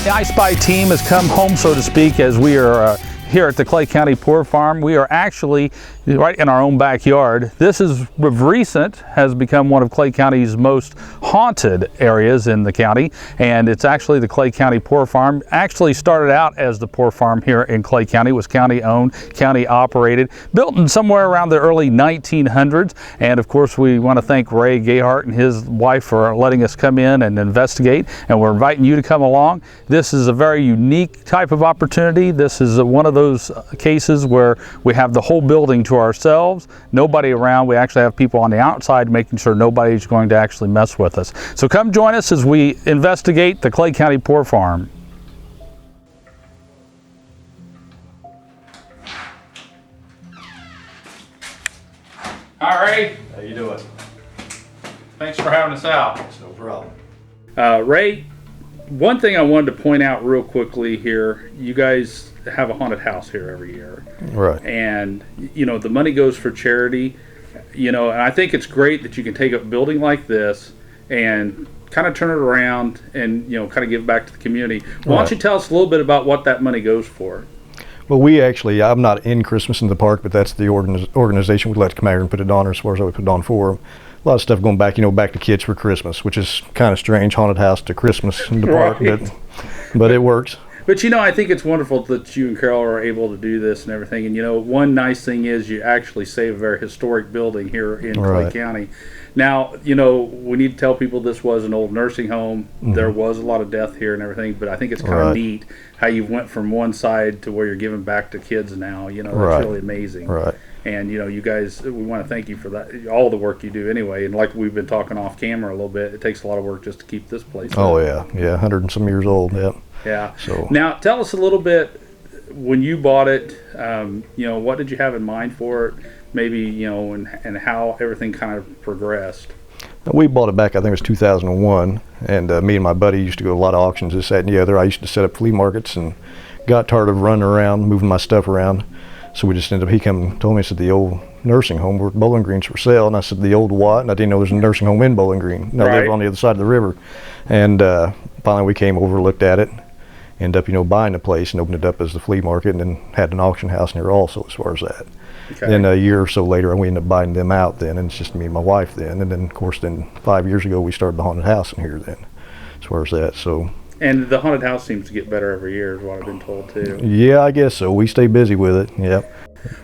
The ISPI team has come home, so to speak, as we are here at the Clay County Poor Farm. We are actually right in our own backyard. This is of recent has become one of Clay County's most haunted areas in the county, and it's actually the Clay County Poor Farm. Actually started out as the Poor Farm here in Clay County. It was county owned, county operated, built in somewhere around the early 1900s. And of course, we want to thank Ray Gayhart and his wife for letting us come in and investigate, and we're inviting you to come along. This is a very unique type of opportunity. This is one of those cases where we have the whole building to ourselves, nobody around. We actually have people on the outside making sure nobody's going to actually mess with us. So come join us as we investigate the Clay County Poor Farm. All right. How you doing? Thanks for having us out. It's no problem. Ray, one thing I wanted to point out real quickly here, you guys have a haunted house here every year. Right. And, you know, the money goes for charity, you know, and I think it's great that you can take a building like this and kind of turn it around and, you know, kind of give back to the community. Why don't you tell us a little bit about what that money goes for? Well, I'm not in Christmas in the Park, but that's the organization we let come out here and put it on, or as far as I would put it on for them. A lot of stuff going back, back to kids for Christmas, which is kind of strange, haunted house to Christmas in the park, but it works. But, you know, I think it's wonderful that you and Carol are able to do this and everything. And, you know, one nice thing is you actually save a very historic building here in Clay County. Now, you know, we need to tell people this was an old nursing home. Mm-hmm. There was a lot of death here and everything, but I think it's kind of neat how you went from one side to where you're giving back to kids now. You know, that's really amazing. Right. And, you know, you guys, we want to thank you for that, all the work you do anyway. And like we've been talking off camera a little bit, it takes a lot of work just to keep this place up. Oh, yeah. 100 and some years old, yeah. Yeah. So now tell us a little bit, when you bought it, you know, what did you have in mind for it? Maybe, you know, and how everything kind of progressed. We bought it back, I think it was 2001, and me and my buddy used to go to a lot of auctions, this, that, and the other. I used to set up flea markets and got tired of running around, moving my stuff around. So we just ended up, he come and told me, he said, the old nursing home where Bowling Green's for sale. And I said, the old what? And I didn't know there was a nursing home in Bowling Green. No, they were on the other side of the river. And finally we came over, looked at it, ended up, buying the place and opened it up as the flea market, and then had an auction house near also as far as that. Okay. Then a year or so later, we ended up buying them out then, and it's just me and my wife then. And then, of course, 5 years ago, we started the haunted house in here then, as far as that, so. And the haunted house seems to get better every year, is what I've been told, too. Yeah, I guess so. We stay busy with it, yep.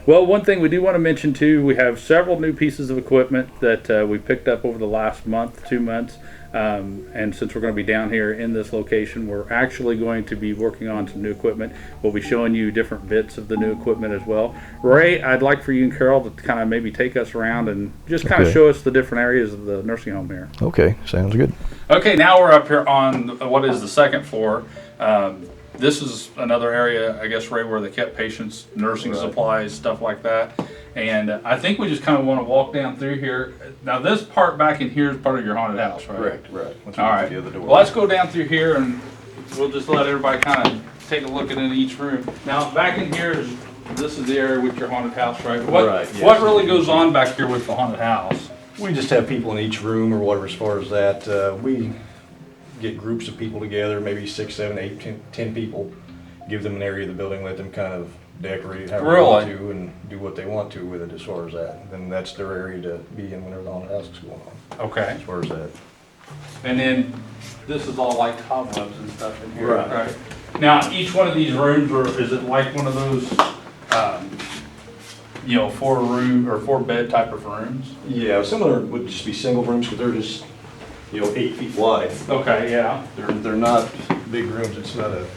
Well, one thing we do want to mention, too, we have several new pieces of equipment that we picked up over the last month, 2 months. And since we're going to be down here in this location, we're actually going to be working on some new equipment. We'll be showing you different bits of the new equipment as well. Ray, I'd like for you and Carol to kind of maybe take us around and just kind of show us the different areas of the nursing home here. Okay, sounds good. Okay, now we're up here on what is the second floor. This is another area, I guess, Ray, where they kept patients, nursing supplies, stuff like that. And I think we just kind of want to walk down through here. Now, this part back in here is part of your haunted house, right? Correct, right. All right. The other door. Well, let's go down through here, and we'll just let everybody kind of take a look at each room. Now, back in here, this is the area with your haunted house, right? What really goes on back here with the haunted house? We just have people in each room or whatever as far as that. We get groups of people together, maybe 6, 7, 8, 10 people, give them an area of the building, let them kind of decorate it however they want to and do what they want to with it as far as that. Then that's their area to be in whenever the haunted house is going on. Okay. As far as that. And then this is all like cobwebs and stuff in here, right? Now, each one of these rooms, is it like one of those, 4-room or 4-bed type of rooms? Yeah, some of them would just be single rooms because they're just, 8 feet wide. Okay, yeah. They're not big rooms. It's not a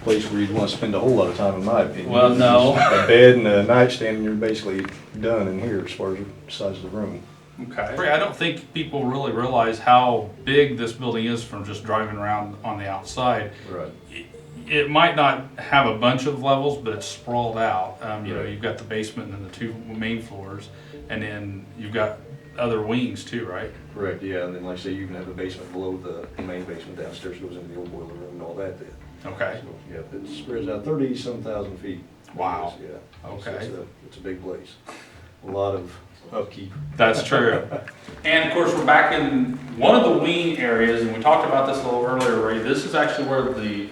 place where you'd want to spend a whole lot of time, in my opinion. Well, no. A bed and a nightstand, and you're basically done in here as far as the size of the room. Okay. I don't think people really realize how big this building is from just driving around on the outside. Right. It might not have a bunch of levels, but it's sprawled out. You've got the basement and then the 2 main floors, and then you've got other wings too, right? Correct, yeah, and then like I say, you even have a basement below the main basement downstairs, goes into the old boiler room and all that then. Okay. So, yeah, it spreads out 30-some thousand feet. Wow. Yeah. Okay. It's a big place. A lot of upkeep. That's true. And of course, we're back in one of the wing areas, and we talked about this a little earlier, Ray. This is actually where the,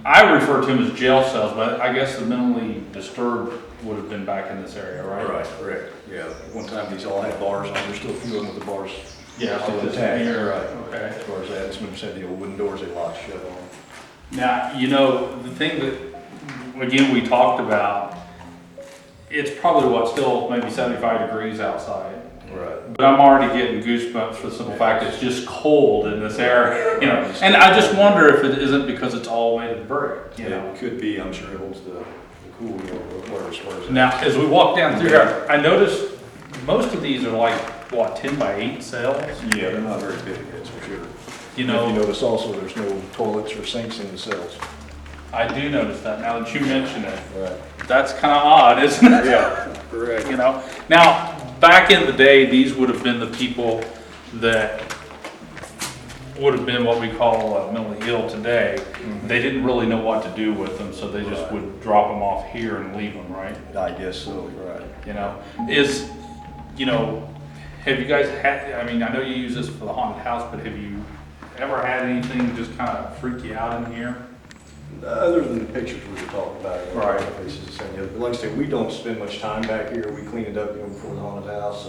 I refer to them as jail cells, but I guess the mentally disturbed would have been back in this area, right? Right, correct. Yeah, one time these all had bars on, there's still a few of them with the bars. Yeah, still like this intact. here. Right. Okay. As far as that, some of them said the old wooden doors they locked shut on. Now, you know, the thing that, again, we talked about, it's probably what, still maybe 75 degrees outside. Right. But I'm already getting goosebumps for the simple fact it's just cold in this area, you know. And I just wonder if it isn't because it's all made of brick, you know. It could be, I'm sure it holds the cool, you know, whatever as far as that. Now, as we walk down through here, I noticed most of these are like, what, 10 by 8 cells? Yeah, they're not very big, that's for sure. You If know, you notice also, there's no toilets or sinks in the cells. I do notice that now that you mention it. Right. That's kind of odd, isn't it? Yeah, correct. You know, now, back in the day, these would have been the people that would have been what we call mentally ill today. Mhm. They didn't really know what to do with them, so they just Right. would drop them off here and leave them, right? I guess so, right. You know, you know, have you guys had, I mean, I know you use this for the haunted house, but have you ever had anything just kind of freak you out in here? Other than the pictures we were talking about. Right. Places to send you. But like I said, we don't spend much time back here. We clean it up, you know, before the haunted house.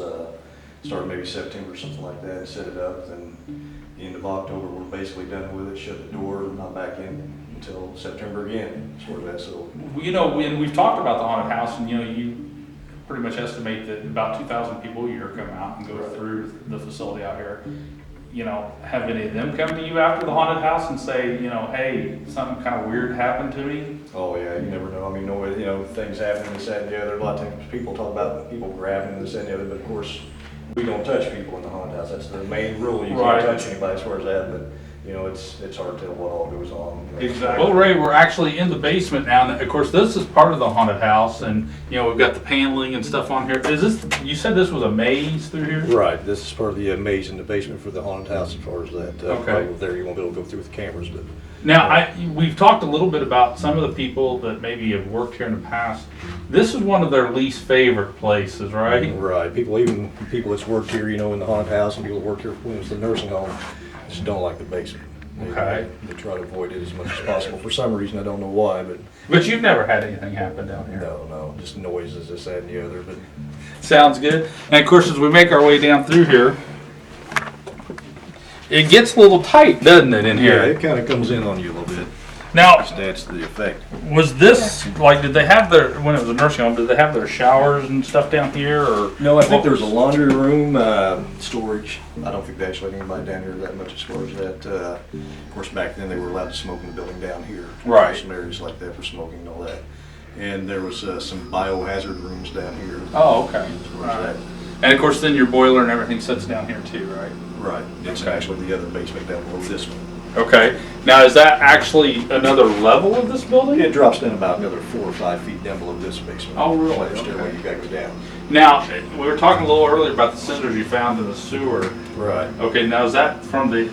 Started maybe September, something like that, and set it up. Then the end of October, we're basically done with it, shut the door, not back in until September again, as far as that. So, You know, when we've talked about the haunted house, and you know, you pretty much estimate that about 2,000 people a year come out and go through the facility out here. You know, have any of them come to you after the haunted house and say, you know, hey, something kind of weird happened to me? oh yeah, you never know. I mean, you know, things happen, this, that, and the other. A lot of times people talk about people grabbing this, that, and the other, but of course, we don't touch people in the haunted house. That's the main rule. You Right. can't touch anybody as far as that, but you know, it's hard to tell what all goes on. You know. Exactly. Well, Ray, we're actually in the basement now, and of course, this is part of the haunted house, and you know, we've got the paneling and stuff on here. Is this? You said this was a maze through here? Right, this is part of the maze in the basement for the haunted house as far as that. Okay. Right there, you won't be able to go through with the cameras, but. Now, we've talked a little bit about some of the people that maybe have worked here in the past. This is one of their least favorite places, right? Right, even people that's worked here, you know, in the haunted house, and people that work here when it was the nursing home, just don't like the basement. Okay. They try to avoid it as much as possible. For some reason, I don't know why, but But you've never had anything happen down here. no, just noises, this, that, and the other, but. Sounds good. And of course, as we make our way down through here, it gets a little tight, doesn't it, in Yeah, here? it kind of comes in on you a little bit. Now, Just adds to the effect. was this, like, did they have their, when it was a nursing home, did they have their showers and stuff down here, or? No, I think there was a laundry room, storage. I don't think they actually had anybody down here that much as far as that. Of course, back then they were allowed to smoke in the building down here. Right. Some areas like that for smoking and all that. And there was some biohazard rooms down here. Oh, okay. As far as that. And of course, then your boiler and everything sits down here too, right? Right. It's Okay. actually the other basement down below this one. Okay. Now, is that actually another level of this building? It drops down about another 4 or 5 feet down below this basement. Oh, really? Flat stairway Okay. you gotta go down. Now, we were talking a little earlier about the cinders you found in the sewer. Right. Okay, now is that from the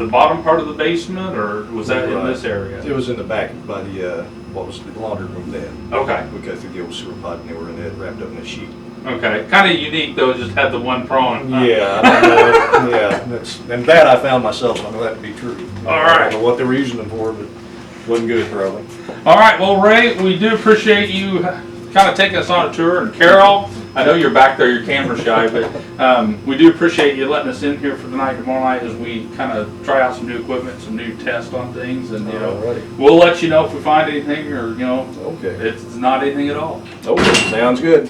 bottom part of the basement, or was that in Right. this area? It was in the back by the, what was the laundry room then. Okay, We cut through the old sewer pipe and they were in it, wrapped up in a sheet. okay. Kind of unique though, it just had the one prong. huh? Yeah, I don't know. Yeah, and that I found myself, so I know that to be true. All right. I don't know what they were using them for, but wasn't good probably. All right, well, Ray, we do appreciate you kind of taking us on a tour. And Carol, I know you're back there, you're camera shy, but we do appreciate you letting us in here for the night tomorrow night as we kind of try out some new equipment, some new tests on things, and you know, Alrighty. we'll let you know if we find anything, or you know, Okay. it's not anything at all. Okay, sounds good.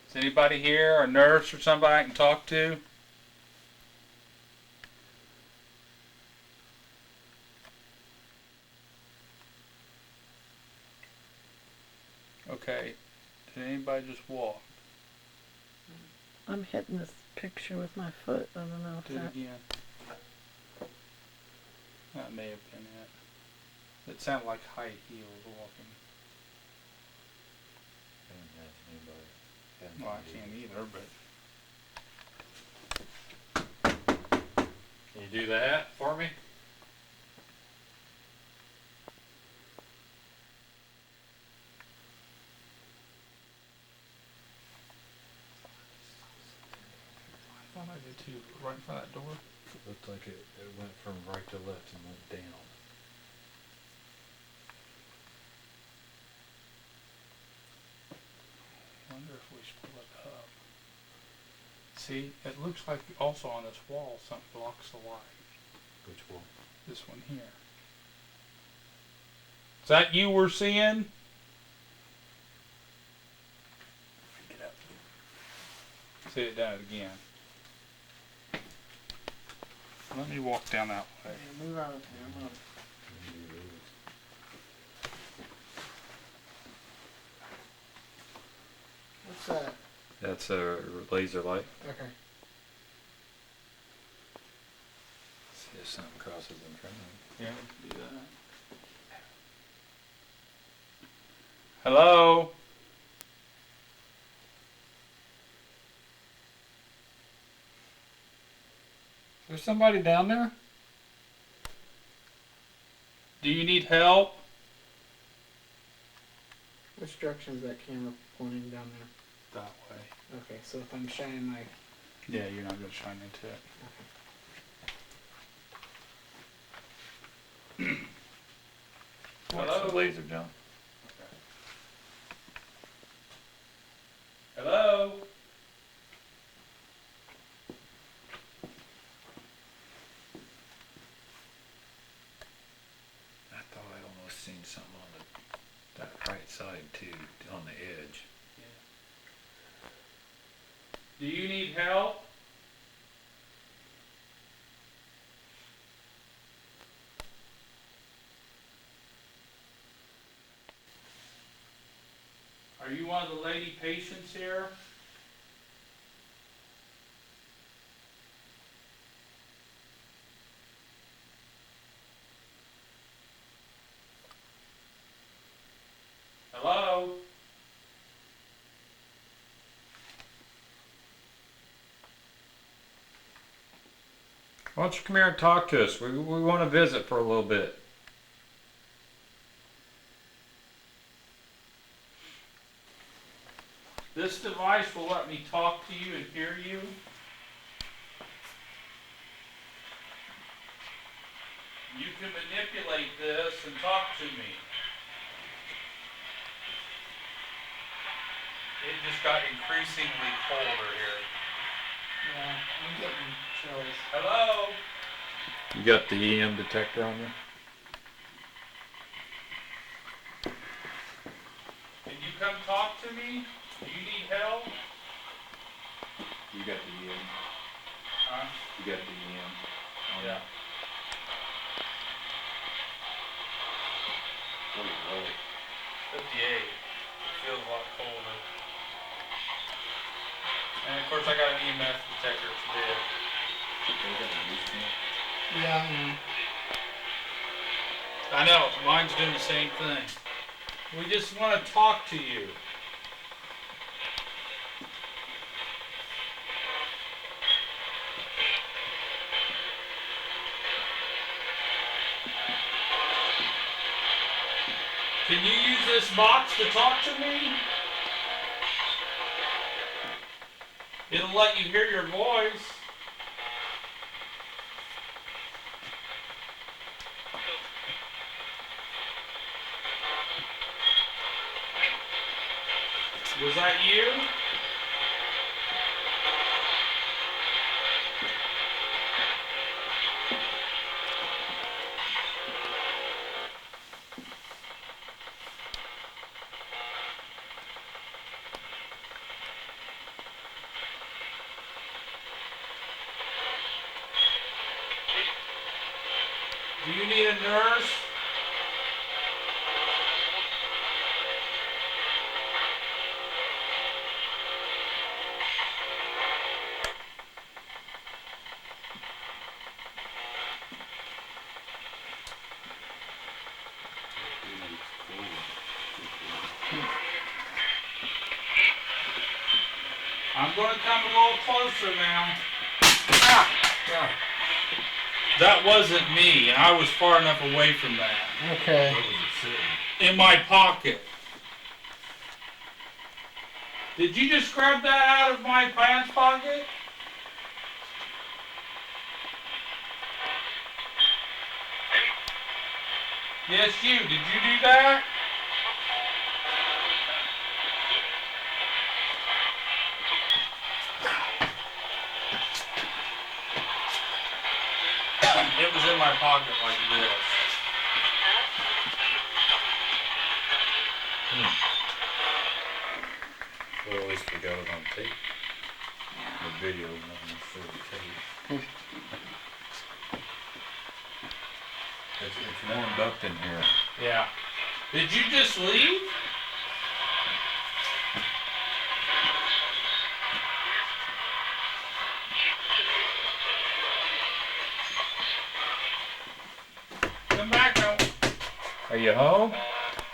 Is anybody here, a nurse or somebody I can talk to? Okay. Did anybody just walk? I'm heading this picture with my foot. I don't know if Do it that. again. That may have been it. It sounded like high heels walking. Well, I can't either, but. Can you do that for me? I thought I did too. Right in front of that door. Looked like it went from right to left and went down. I wonder if we split it up. See, it looks like also on this wall something blocks the light. Which one? This one here. Is that you we're seeing? Get up. See it down again. Let me walk down that way. Yeah, move out of here. What's that? That's a laser light. Okay. See if something crosses in front of me. Yeah, do that. Hello? Is there somebody down there? Do you need help? Which direction is that camera pointing down there? That way. Okay, so if I'm shining my. Yeah, you're not going to shine into it. What's the laser, John? Hello? I thought I almost seen something on that right side too, on the edge. Do you need help? Are you one of the lady patients here? Hello? Why don't you come here and talk to us? We want to visit for a little bit. This device will let me talk to you and hear you. You can manipulate this and talk to me. It just got increasingly colder here. Yeah, I'm getting chills. Hello? You got the EM detector on you? Can you come talk to me? Do you need help? You got the EM. Huh? You got the EM. Yeah. What do you really? 58. It feels a lot colder. And of course I got an EMF detector today. Yeah, I know, mine's doing the same thing. We just want to talk to you. Can you use this box to talk to me? It'll let you hear your voice. Was that you? Do you need a nurse? I'm going to come a little closer now. Ah! Yeah. That wasn't me. I was far enough away from that. Okay. Where was it sitting? In my pocket. Did you just grab that out of my pants pocket? Yes, you. Did you do that? It was in my pocket like this. Well, at least we got it on tape. The video, not necessarily tape. It's warmed up in here. Yeah. Did you just leave? Come back now. Are you home?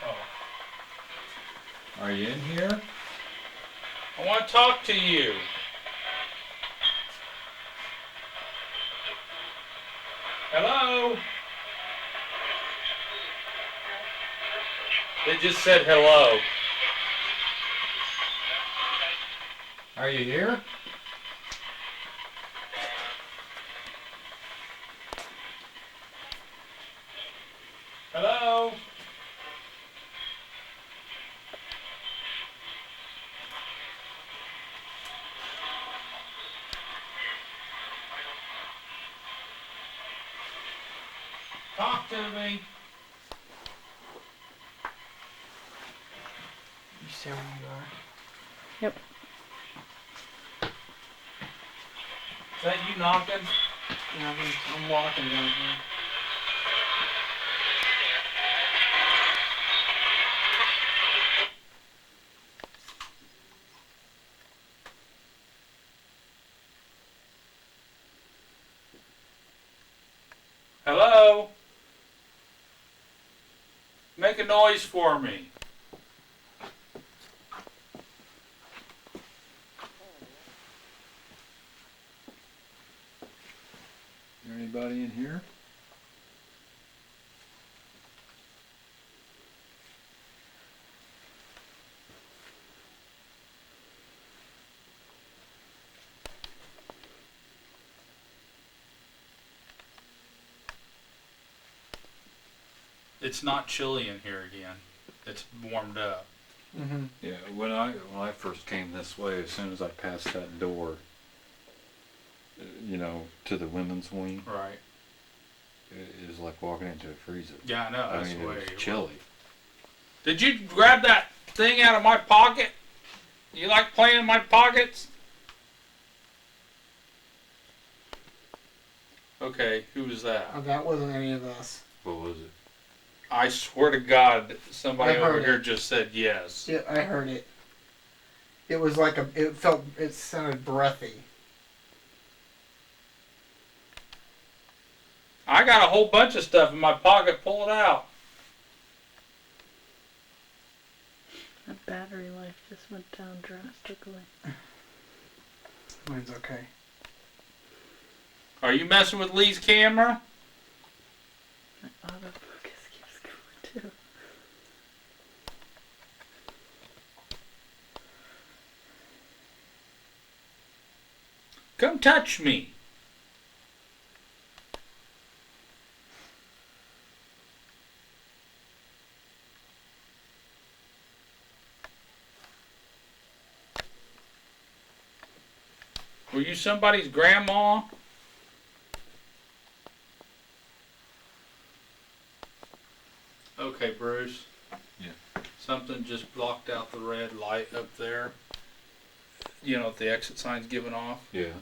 Oh. Are you in here? I want to talk to you. Hello? They just said hello. Are you here? Hello? Talk to me. You stay where you are. Yep. Is that you knocking? Yeah, I'm walking down here. Hello? Make a noise for me. Is there anybody in here? It's not chilly in here again. It's warmed up. Mm-hmm. Yeah, when I first came this way, as soon as I passed that door, you know, to the women's wing, Right. it was like walking into a freezer. Yeah, I know. I That's mean, the way it was it chilly. Did you grab that thing out of my pocket? You like playing in my pockets? Okay, who was that? Oh, that wasn't any of us. What was it? I swear to God, somebody I over heard here it. just said yes. Yeah, I heard it. It was like it sounded breathy. I got a whole bunch of stuff in my pocket. Pull it out. That battery life just went down drastically. Mine's okay. Are you messing with Lee's camera? My autofocus keeps going too. Come touch me. Were you somebody's grandma? Okay, Bruce. Yeah. Something just blocked out the red light up there. You know, if the exit sign's giving off. Yeah.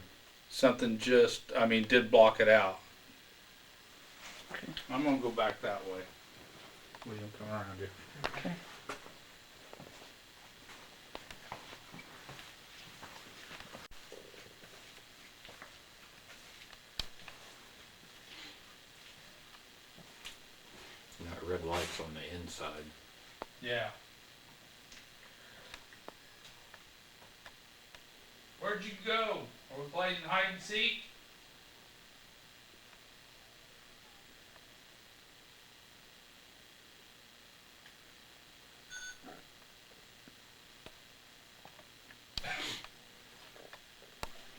Something did block it out. Okay. I'm gonna go back that way. William, come around here. Okay. That red light's on the inside. Yeah. Where'd you go? Are we playing hide and seek?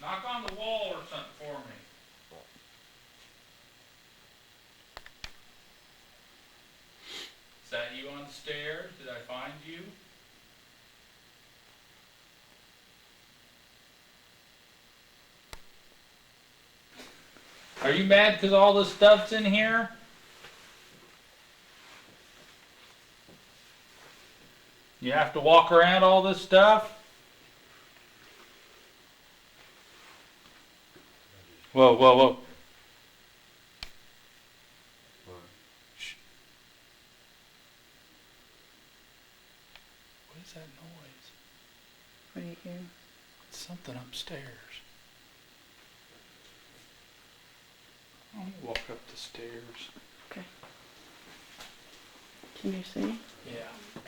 Knock on the wall or something for me. Is that you on the stairs? Did I find you? Are you mad because all this stuff's in here? You have to walk around all this stuff? Whoa, whoa, whoa. Shh. What is that noise? What do you hear? It's something upstairs. I'm gonna walk up the stairs. Okay. Can you see? Yeah.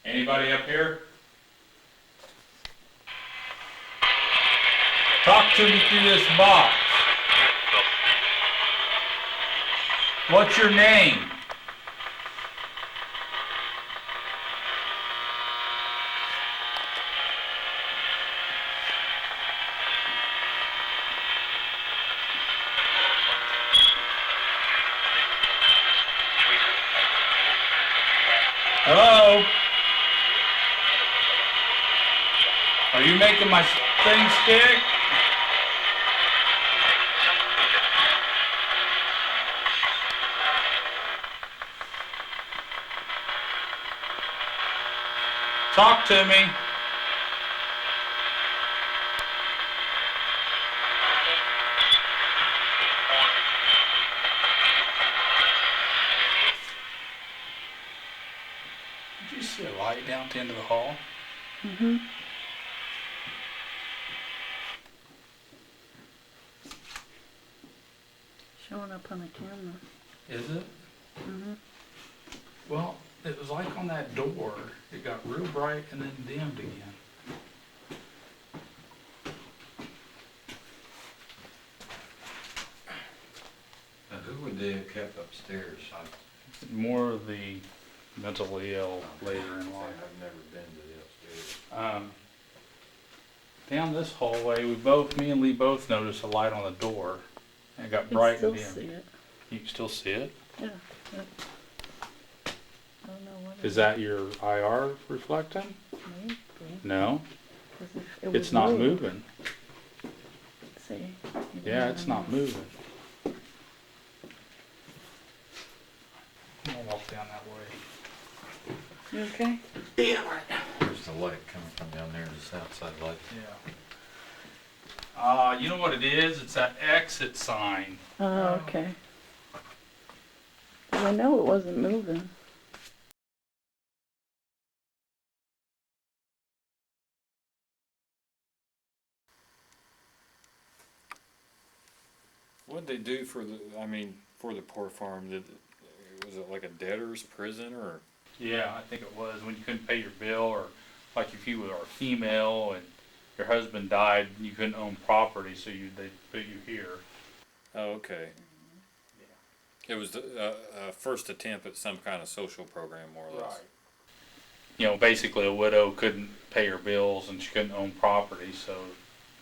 Anybody up here? Talk to me through this box. What's your name? Hello? Are you making my thing stick? Talk to me. Did you see a light down at the end of the hall? Mm-hmm. Showing up on the camera. Is it? Mm-hmm. Well, it was like on that door. It got real bright and then dimmed again. Now, who would they have kept upstairs? More of the mentally ill later in life. I've never been to the upstairs. Down this hallway, me and Lee both noticed a light on the door. And it got You bright can and still dim. see it. You can still see it? Yeah. I don't know what Is that your IR reflecting? Maybe. No, 'Cause if it it's was not moved, moving. See? You Yeah, don't it's know. not moving. I'll walk down that way. You okay? There's the light coming from down there, this outside light. Yeah. You know what it is? It's that exit sign. Oh, okay. 'Cause I know it wasn't moving. What'd they do for for the poor farm? Was it like a debtor's prison or? Yeah, I think it was when you couldn't pay your bill, or like if you were a female and your husband died, you couldn't own property, so they put you here. Oh, okay. It was the first attempt at some kind of social program, more or less. You know, basically a widow couldn't pay her bills and she couldn't own property, so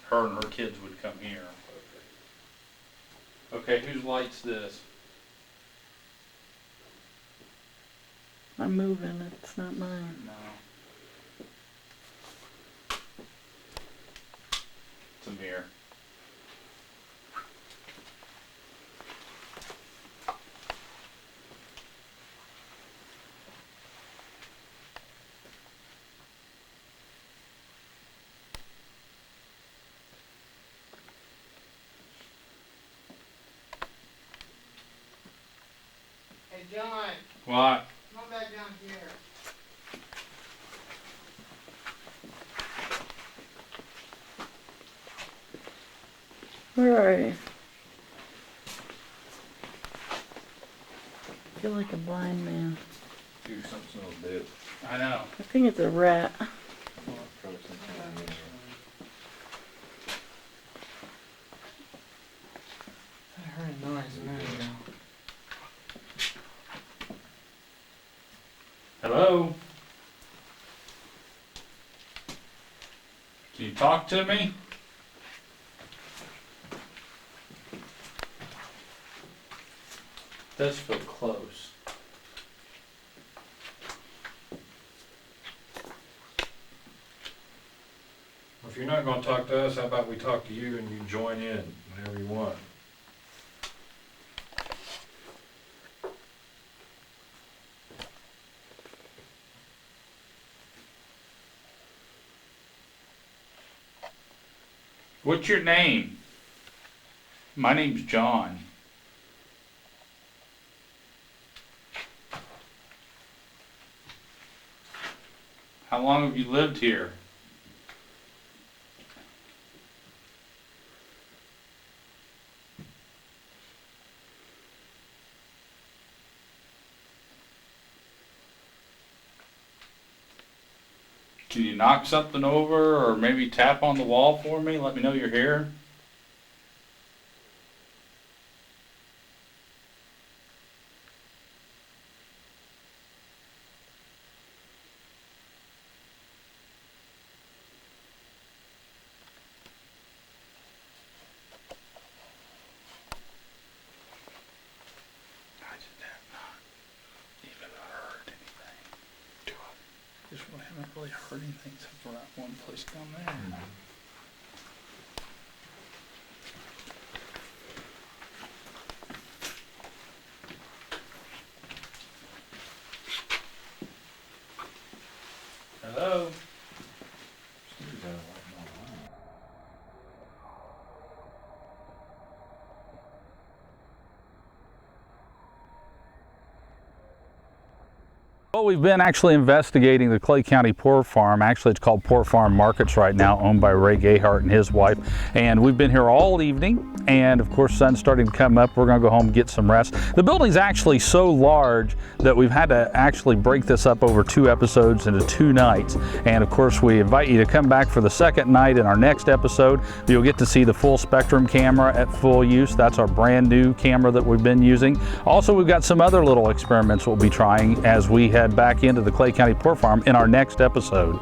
her and her kids would come here. Okay, whose light's this? I'm moving. It's not mine. No. It's a mirror. Hey, John, What? come back down here. Where are you? feel like a blind man. Do something a little bit. I know. I think it's a rat. Probably some kind of, I heard a noise a minute ago. Hello? Can you talk to me? Does feel close. If you're not gonna talk to us, how about we talk to you and you join in whenever you want? What's your name? My name's John. How long have you lived here? Can you knock something over or maybe tap on the wall for me? Let me know you're here. I just have not even heard anything. Just haven't really heard anything except for that one place down there. Hello? Well, we've been actually investigating the Clay County Pork Farm. Actually, it's called Pork Farm Markets right now, owned by Ray Gayhart and his wife. And we've been here all evening. And of course, sun's starting to come up. We're going to go home and get some rest. The building's actually so large that we've had to actually break this up over 2 episodes into 2 nights. And of course, we invite you to come back for the second night in our next episode. You'll get to see the full spectrum camera at full use. That's our brand new camera that we've been using. Also, we've got some other little experiments we'll be trying as we head back into the Clay County Pork Farm in our next episode.